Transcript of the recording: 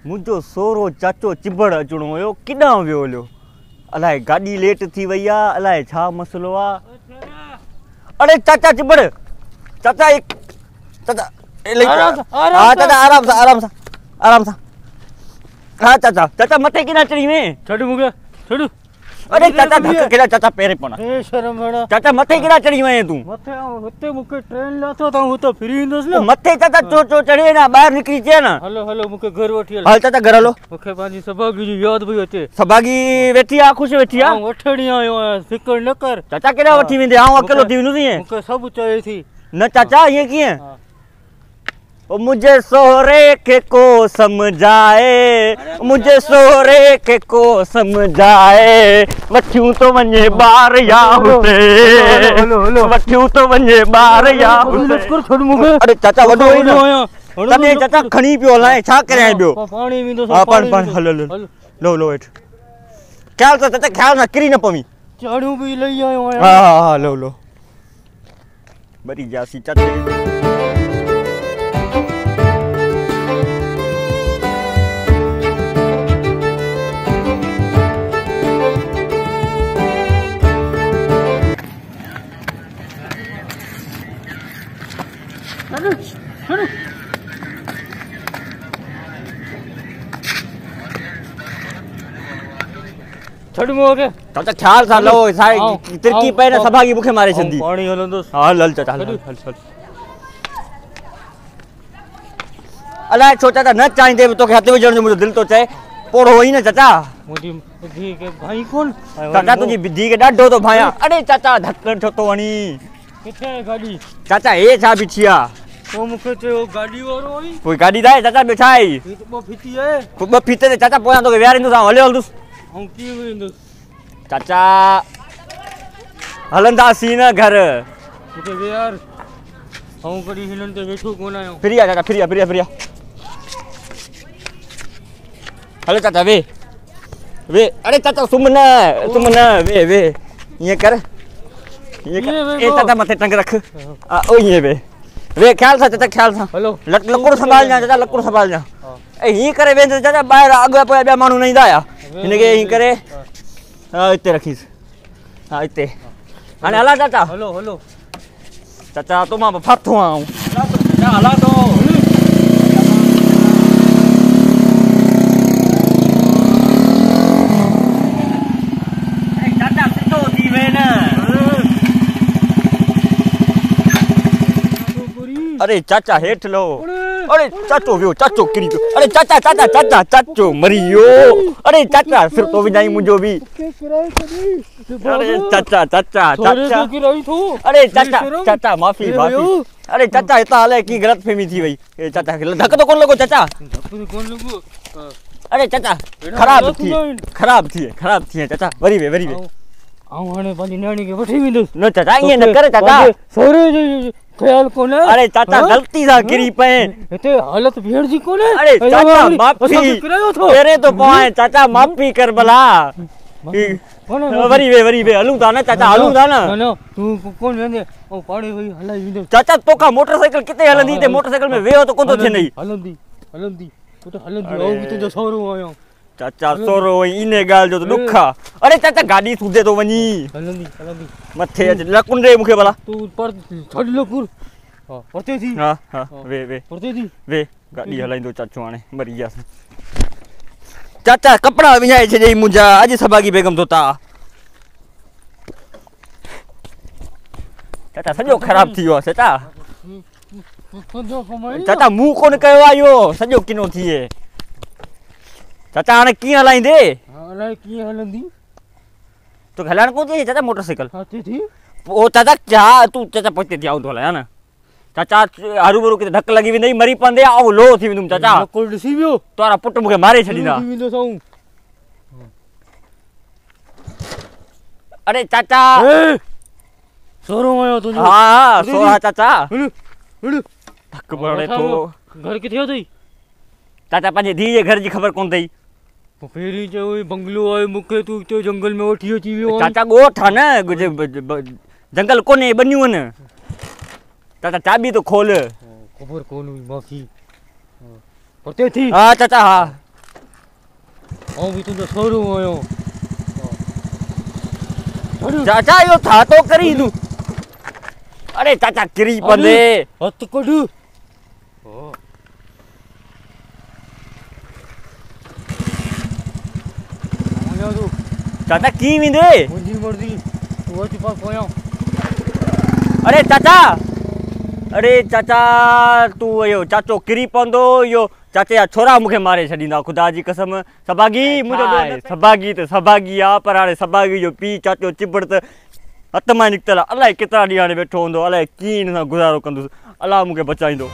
मुझो सोरो चाचो चिबड़ अचणो हुयो किॾां वियो हलियो अलाए गाॾी लेट थी वई आहे अलाए छा मसलो आहे। अरे चाचा चिबड़ चाचा एक चाचा हाँ चाचा आराम सां हाँ चाचा चाचा मथे किना चढ़ी में छड़ मुके छड़। अरे चाचा धक्का केड़ा चाचा पेरे पड़ा ए शर्म बड़ा चाचा मथे किना चढ़ी में तू मथे हुते मुके ट्रेन लाथो ता हूं तो फ्री इंदस न मथे चाचा चो चढ़े ना बाहर निकली चे ना। हेलो मुके घर वठी हाल चाचा घर हलो मुके पाजी सभागी जी याद भई अचे सभागी वेठी आ खुश वेठी आ वठणी आयो फिकर न कर चाचा केड़ा वठी वेंदे आऊं अकेलो थी वेंदो ती मुके सब चए थी न चाचा ये किए ओ मुझे सोहरे के को समझाए मुझे सोहरे के को समझाए वठियूं तो वञे बार या हुते वठियूं तो वञे बार या हुते छड़ मुके। अरे चाचा वडो ही न तने चाचा खणी पियो हलाए छा करे बियो पानी विंदो हां पानी हलो लो हेठ ख्याल से चाचा ख्याल ना किरी न पवी चाड़ू भी लई आयो हां लो बड़ी जासी चाचा छड़ मुके चाचा ख्याल सा लो साई तिरकी पे न सभागी मुखे मारे छंदी पानी हलंदो हां हल चाचा हल अलाए छो चाचा न चाहींदे तो के हथ विझण जो मुझो दिल तो चाहे पोड़ो ही न चाचा मुजी धी के भाई कौन चाचा तुजी धी के डाढो तो भाया अरे चाचा धक्कन छो तो वणी किथे गाड़ी चाचा ए छा बिछिया तो मुखे ते ओ गाड़ी वारो आई कोई गाड़ी दाए चाचा बिछाई तो फिती है को ब फीते ते चाचा पोया तो के व्यारिंदो सा हले हलदुस हम की वेंदो चाचा हलंदा सी न घर मुके वे यार हम कड़ी हिनन ते बैठो कोन आयो फिरिया चाचा फिरिया हेलो चाचा वे अरे चाचा सुमन वे ये कर ए चाचा मथे टंग रख ओ ये वे ख्याल सा चाचा ख्याल सा हेलो लकड़ संभाल जा चाचा लकड़ संभाल जा ए ही करे वेंदो चाचा बाहर आगे पोया बे मानू नहीं दाया इनके ही करे इते रखीस हां इते हां हला चाचा हेलो चाचा तो मां फथो आऊं चाचा हला तो चाचा सिद्धो थी वे ना अरे चाचा हेठ लो अरे चाचो वियो चाचो किरी अरे चाचा मरियो अरे चाचा सिर तो विजाई मुझो भी अरे चाचा अरे चाचा माफी अरे चाचा इतना हाल है की गलत फहमी थी भाई ए चाचा धक्का तो कौन लगो चाचा अरे चाचा खराब थी चाचा वरी वे आऊं हाने पाजी नानी के वठी विंदो न चाचा ये न करे चाचा सोरे जो ख्याल कोने अरे चाचा गलती सा गिरी पे एते हालत भेड़ जी कोने अरे चाचा माफी तेरे तो पाए चाचा माफी कर भला वरी वे हलूं था ना चाचा हलूं था ना तू कौन वेंदे ओ पाड़ी वई हलाई विंदो चाचा तो का मोटरसाइकिल किते हलंदी ते मोटरसाइकिल में वेहो तो कोन तो थे नहीं हलंदी तो हलंदी ओ तुजो सोरो आयो चाचा सोरो इने गाल जो तो दुखा अरे चाचा गाड़ी सुदे तो वनी हलंदी मथे लकुन रे मुखे भला तू पर छड़ लकुर हां परते थी हां वे परते थी वे गाड़ी हलाइंदो चाचो आने मरी गया चाचा कपड़ा विझाए छे मुंजा आज सभागी बेगम धोता चाचा सजो खराब थी हो चाचा चाचा मुंह कोन कयो आयो सजो किनो थिए चाचा हाणे कीअं हलाईंदे हलाए कीअं हलंदी तो हलाइण कोन थी चाचा मोटरसाइकिल हाथी थी ओ चाचा क्या तू चाचा पहुंचे थी आऊं तो हलाया ना चाचा हरू बरू के धक लगी विंदई मरी पंदे आ लो थी विंदुम चाचा कोई दिसी वियो तोरा पुट मुके मारे छडींदा विंदो साऊं अरे चाचा सोरो आयो तुजो हां सोहा चाचा हड़ धक पड़े तो घर किथे हो तई चाचा पंजे धी जे घर जी खबर कोन तई फेरी जो बंगलो आयो मुके तू तो जंगल में उठी अची वियो चाचा गोठ है ना जंगल कोने बन्यू न चाचा चाबी तो खोल खबर कोन माफी पते थी हां चाचा हां भी तुंहिंजो सोरो आहियो। चाचा इहो छा थो करी तूं? अरे चाचा किरी पवंदे। हथ कढ। चाचा की वेंदे? मुंहिंजी मर्ज़ी तूं अच पास पोयां। अरे चाचा तूं इहो चाचो किरी पवंदो। इहो चाचे जा छोरा मूंखे मारे छॾींदा ख़ुदा जी कसम। सभागी मुंहिंजो सभागी त सभागी आहे, पर हाणे सभागी जो पीउ चाचो चिबड़ त हथ मां निकितल आहे। अलाए केतिरा ॾींहं हाणे वेठो हूंदो, अलाए कीअं हिन सां गुज़ारो कंदुसि। अलाह मूंखे बचाईंदो।